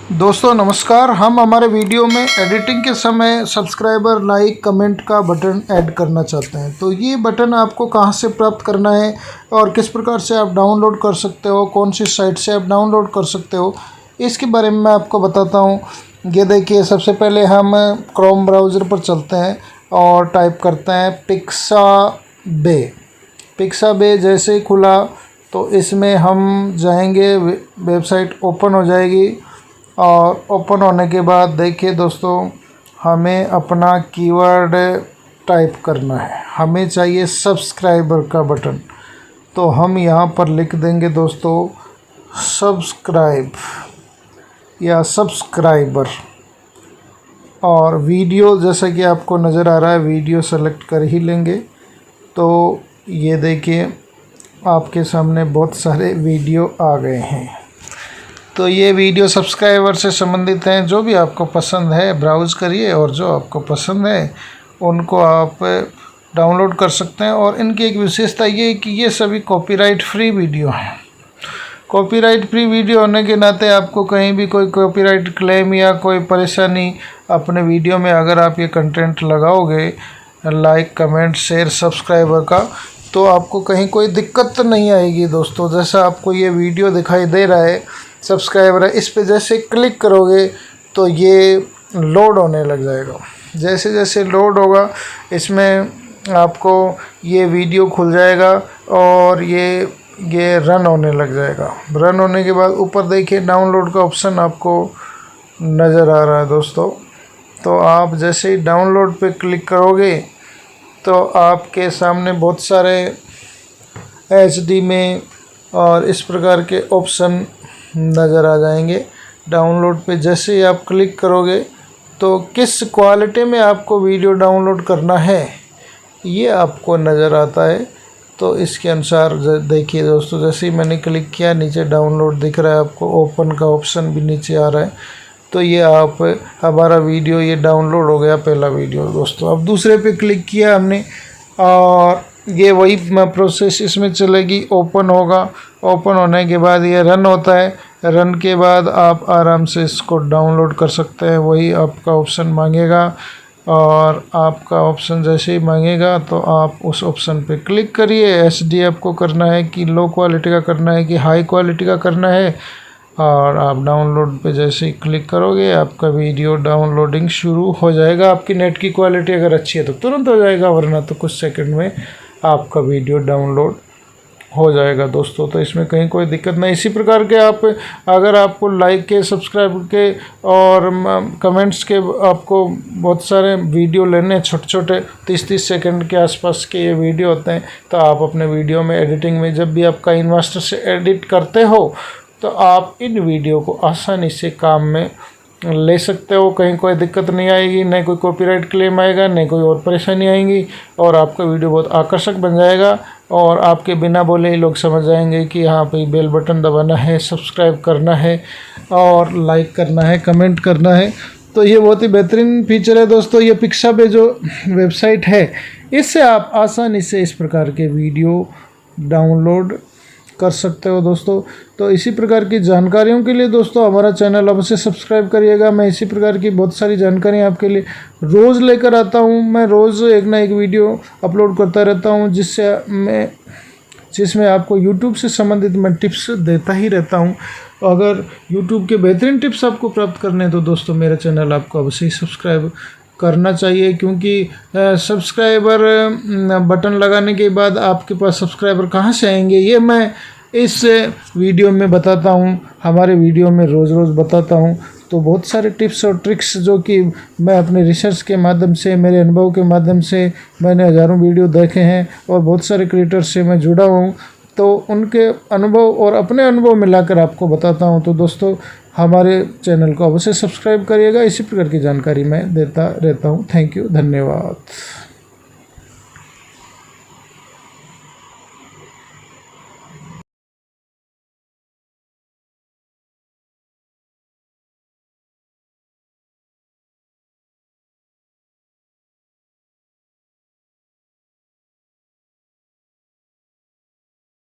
दोस्तों नमस्कार। हम हमारे वीडियो में एडिटिंग के समय सब्सक्राइबर, लाइक, कमेंट का बटन ऐड करना चाहते हैं। तो ये बटन आपको कहां से प्राप्त करना है और किस प्रकार से आप डाउनलोड कर सकते हो, कौन सी साइट से आप डाउनलोड कर सकते हो, इसके बारे में मैं आपको बताता हूं। ये देखिए, सबसे पहले हम क्रोम ब्राउज़र पर चलते हैं और टाइप करते हैं पिक्साबे। पिक्साबे जैसे ही खुला तो इसमें हम जाएंगे, वेबसाइट ओपन हो जाएगी और ओपन होने के बाद देखिए दोस्तों, हमें अपना कीवर्ड टाइप करना है। हमें चाहिए सब्सक्राइबर का बटन, तो हम यहाँ पर लिख देंगे दोस्तों सब्सक्राइब या सब्सक्राइबर। और वीडियो, जैसा कि आपको नज़र आ रहा है, वीडियो सेलेक्ट कर ही लेंगे। तो ये देखिए, आपके सामने बहुत सारे वीडियो आ गए हैं। तो ये वीडियो सब्सक्राइबर से संबंधित हैं। जो भी आपको पसंद है ब्राउज़ करिए और जो आपको पसंद है उनको आप डाउनलोड कर सकते हैं। और इनकी एक विशेषता ये है कि ये सभी कॉपीराइट फ्री वीडियो हैं। कॉपीराइट फ्री वीडियो होने के नाते आपको कहीं भी कोई कॉपीराइट क्लेम या कोई परेशानी अपने वीडियो में, अगर आप ये कंटेंट लगाओगे, लाइक, कमेंट, शेयर, सब्सक्राइबर का, तो आपको कहीं कोई दिक्कत नहीं आएगी दोस्तों। जैसा आपको ये वीडियो दिखाई दे रहा है, सब्सक्राइबर है, इस पे जैसे क्लिक करोगे तो ये लोड होने लग जाएगा। जैसे जैसे लोड होगा, इसमें आपको ये वीडियो खुल जाएगा और ये रन होने लग जाएगा। रन होने के बाद ऊपर देखिए डाउनलोड का ऑप्शन आपको नज़र आ रहा है दोस्तों। तो आप जैसे ही डाउनलोड पे क्लिक करोगे तो आपके सामने बहुत सारे HD में और इस प्रकार के ऑप्शन नज़र आ जाएंगे। डाउनलोड पे जैसे ही आप क्लिक करोगे तो किस क्वालिटी में आपको वीडियो डाउनलोड करना है ये आपको नज़र आता है। तो इसके अनुसार देखिए दोस्तों, जैसे ही मैंने क्लिक किया, नीचे डाउनलोड दिख रहा है आपको, ओपन का ऑप्शन भी नीचे आ रहा है। तो ये आप हमारा वीडियो ये डाउनलोड हो गया, पहला वीडियो दोस्तों। अब दूसरे पे क्लिक किया हमने और ये वही प्रोसेस इसमें चलेगी। ओपन होगा, ओपन होने के बाद ये रन होता है। रन के बाद आप आराम से इसको डाउनलोड कर सकते हैं। वही आपका ऑप्शन मांगेगा और आपका ऑप्शन जैसे ही मांगेगा तो आप उस ऑप्शन पे क्लिक करिए। HD आपको करना है कि लो क्वालिटी का करना है कि हाई क्वालिटी का करना है, और आप डाउनलोड पे जैसे ही क्लिक करोगे आपका वीडियो डाउनलोडिंग शुरू हो जाएगा। आपकी नेट की क्वालिटी अगर अच्छी है तो तुरंत हो जाएगा, वरना तो कुछ सेकंड में आपका वीडियो डाउनलोड हो जाएगा दोस्तों। तो इसमें कहीं कोई दिक्कत नहीं। इसी प्रकार के आप, अगर आपको लाइक के, सब्सक्राइब के और कमेंट्स के आपको बहुत सारे वीडियो लेने, छोटे छोटे 30-30 सेकंड के आसपास के ये वीडियो होते हैं, तो आप अपने वीडियो में एडिटिंग में जब भी आप काइनमास्टर से एडिट करते हो तो आप इन वीडियो को आसानी से काम में ले सकते हो। कहीं कोई दिक्कत नहीं आएगी, न कोई कॉपीराइट क्लेम आएगा, न कोई और परेशानी आएगी, और आपका वीडियो बहुत आकर्षक बन जाएगा। और आपके बिना बोले ही लोग समझ जाएंगे कि हाँ भाई, बेल बटन दबाना है, सब्सक्राइब करना है और लाइक करना है, कमेंट करना है। तो ये बहुत ही बेहतरीन फीचर है दोस्तों। ये पिक्साबे जो वेबसाइट है, इससे आप आसानी से इस प्रकार के वीडियो डाउनलोड कर सकते हो दोस्तों। तो इसी प्रकार की जानकारियों के लिए दोस्तों हमारा चैनल अवश्य सब्सक्राइब करिएगा। मैं इसी प्रकार की बहुत सारी जानकारी आपके लिए रोज़ लेकर आता हूँ। मैं रोज़ एक ना एक वीडियो अपलोड करता रहता हूँ, जिसमें आपको YouTube से संबंधित मैं टिप्स देता ही रहता हूँ। अगर YouTube के बेहतरीन टिप्स आपको प्राप्त करने हैं तो दोस्तों मेरा चैनल आपको अवश्य ही सब्सक्राइब करना चाहिए, क्योंकि सब्सक्राइबर बटन लगाने के बाद आपके पास सब्सक्राइबर कहाँ से आएंगे ये मैं इस वीडियो में बताता हूँ। हमारे वीडियो में रोज़ रोज़ बताता हूँ। तो बहुत सारे टिप्स और ट्रिक्स जो कि मैं अपने रिसर्च के माध्यम से, मेरे अनुभव के माध्यम से, मैंने हज़ारों वीडियो देखे हैं और बहुत सारे क्रिएटर्स से मैं जुड़ा हूँ, तो उनके अनुभव और अपने अनुभव मिलाकर आपको बताता हूँ। तो दोस्तों हमारे चैनल को अवश्य सब्सक्राइब करिएगा। इसी प्रकार की जानकारी मैं देता रहता हूँ। थैंक यू, धन्यवाद।